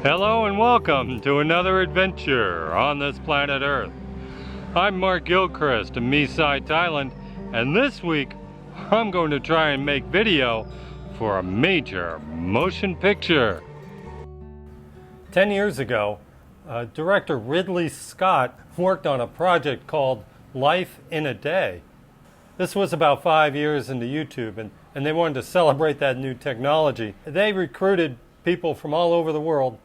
Hello and welcome to another adventure on this planet Earth. I'm Mark Gilchrist in Mae-Sai, Thailand, and this week I'm going to try and make video for a major motion picture. 10 years ago, director Ridley Scott worked on a project called Life in a Day. This was about 5 years into YouTube, and they wanted to celebrate that new technology. They recruited people from all over the world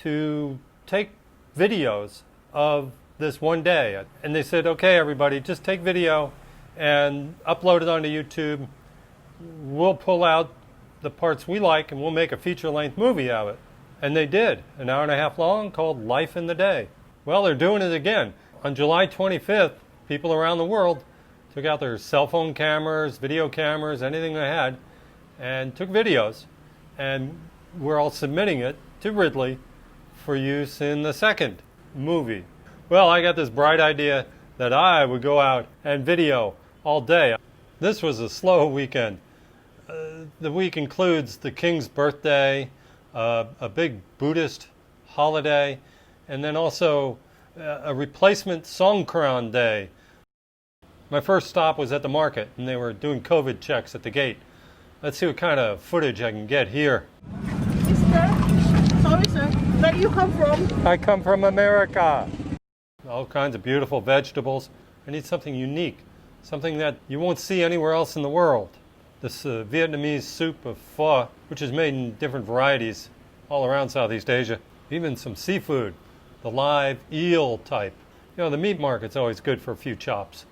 to take videos of this one day. And they said, okay, everybody, just take video and upload it onto YouTube. We'll pull out the parts we like and we'll make a feature-length movie of it. And they did, an hour and a half long, called Life in the Day. Well, they're doing it again. On July 25th, people around the world took out their cell phone cameras, video cameras, anything they had, and took videos. And we're all submitting it to Ridley for use in the second movie. Well, I got this bright idea that I would go out and video all day. This was a slow weekend. The week includes the King's birthday, a big Buddhist holiday, and then also a replacement Songkran day. My first stop was at the market, and they were doing COVID checks at the gate. Let's see what kind of footage I can get here. Sorry, sir. Where do you come from? I come from America. All kinds of beautiful vegetables. I need something unique, something that you won't see anywhere else in the world. This Vietnamese soup of pho, which is made in different varieties all around Southeast Asia. Even some seafood, the live eel type. You know, the meat market's always good for a few chops.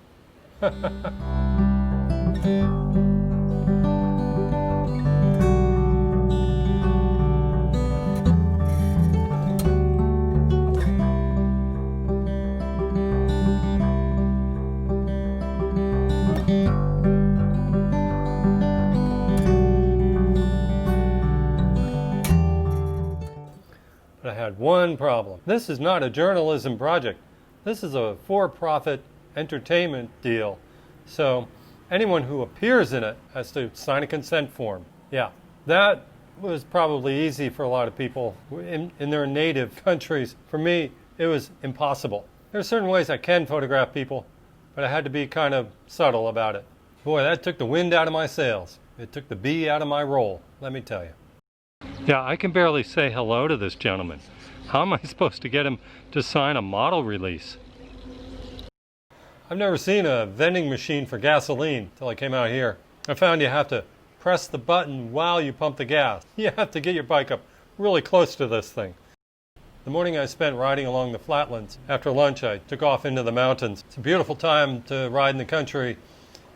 I had one problem. This is not a journalism project. This is a for-profit entertainment deal. So anyone who appears in it has to sign a consent form. Yeah, that was probably easy for a lot of people in their native countries. For me, it was impossible. There are certain ways I can photograph people, but I had to be kind of subtle about it. Boy, that took the wind out of my sails. It took the bee out of my roll, let me tell you. Yeah, I can barely say hello to this gentleman. How am I supposed to get him to sign a model release? I've never seen a vending machine for gasoline until I came out here. I found you have to press the button while you pump the gas. You have to get your bike up really close to this thing. The morning I spent riding along the flatlands. After lunch, I took off into the mountains. It's a beautiful time to ride in the country.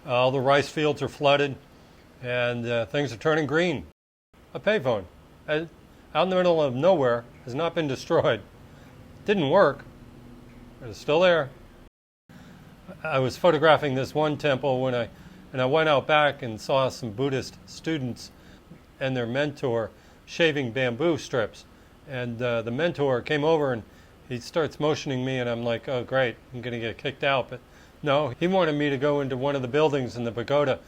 All the rice fields are flooded, and things are turning green. A payphone out in the middle of nowhere has not been destroyed. Didn't work, but it's still there. I was photographing this one temple when I went out back and saw some Buddhist students and their mentor shaving bamboo strips. And the mentor came over and he starts motioning me, and I'm like, oh great, I'm going to get kicked out. But no, he wanted me to go into one of the buildings in the pagoda,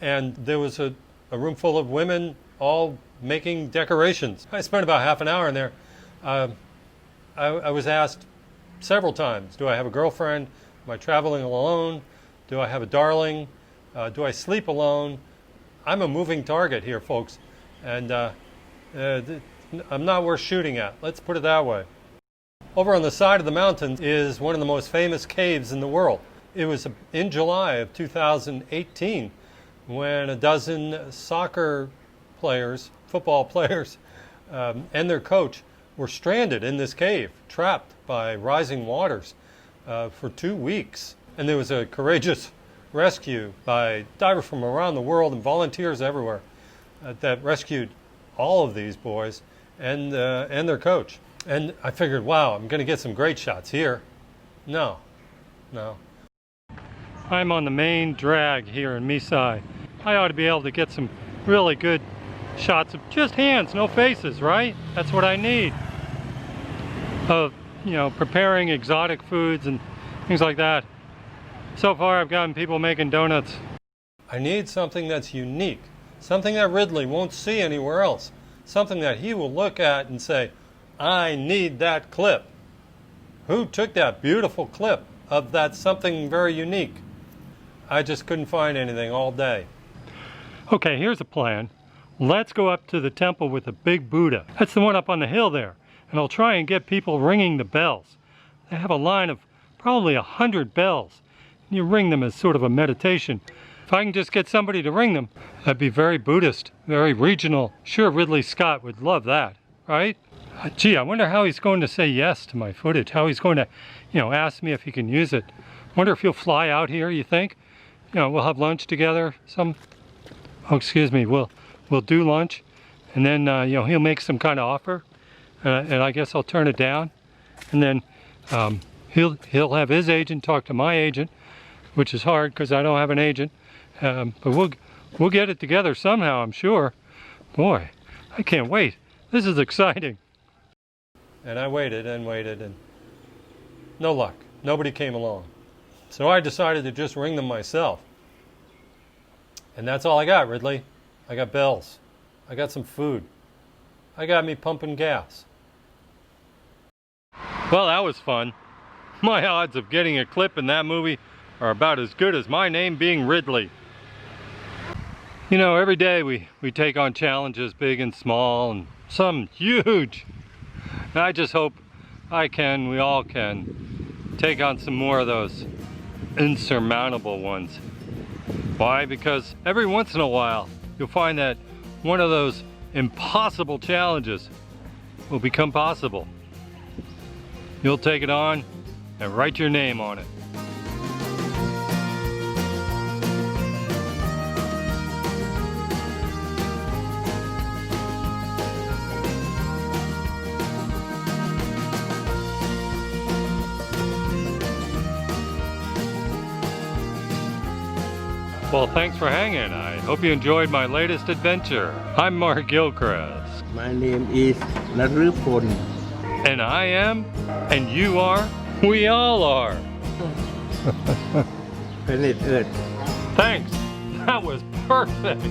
and there was a room full of women all making decorations. I spent about half an hour in there. I was asked several times, do I have a girlfriend? Am I traveling alone? Do I have a darling? Do I sleep alone? I'm a moving target here, folks, and I'm not worth shooting at. Let's put it that way. Over on the side of the mountain is one of the most famous caves in the world. It was in July of 2018 when a dozen soccer players, football players, and their coach were stranded in this cave, trapped by rising waters for 2 weeks. And there was a courageous rescue by divers from around the world and volunteers everywhere that rescued all of these boys and their coach. And I figured, wow, I'm going to get some great shots here. No. I'm on the main drag here in Mae-Sai. I ought to be able to get some really good shots of just hands, no faces, right? That's what I need. Of, preparing exotic foods and things like that. So far I've gotten people making donuts. I need something that's unique, something that Ridley won't see anywhere else, something that he will look at and say, I need that clip. Who took that beautiful clip of that something very unique? I just couldn't find anything all day. Okay, here's a plan. Let's go up to the temple with the big Buddha. That's the one up on the hill there. And I'll try and get people ringing the bells. They have a line of probably 100 bells. And you ring them as sort of a meditation. If I can just get somebody to ring them, that'd be very Buddhist, very regional. Sure, Ridley Scott would love that, right? Gee, I wonder how he's going to say yes to my footage. How he's going to, ask me if he can use it. Wonder if he'll fly out here, you think? We'll have lunch together. We'll do lunch, and then he'll make some kind of offer, and I guess I'll turn it down, and then he'll have his agent talk to my agent, which is hard because I don't have an agent, but we'll get it together somehow, I'm sure. Boy, I can't wait. This is exciting. And I waited and waited, and no luck. Nobody came along. So I decided to just ring them myself. And that's all I got, Ridley. I got bells. I got some food. I got me pumping gas. Well, that was fun. My odds of getting a clip in that movie are about as good as my name being Ridley. Every day we take on challenges big and small, and some huge. And I just hope we all can take on some more of those insurmountable ones. Why? Because every once in a while you'll find that one of those impossible challenges will become possible. You'll take it on and write your name on it. Well, thanks for hanging. I hope you enjoyed my latest adventure. I'm Mark Gilchrist. My name is Narupon. And I am, and you are, we all are. Planet Earth. Thanks. That was perfect.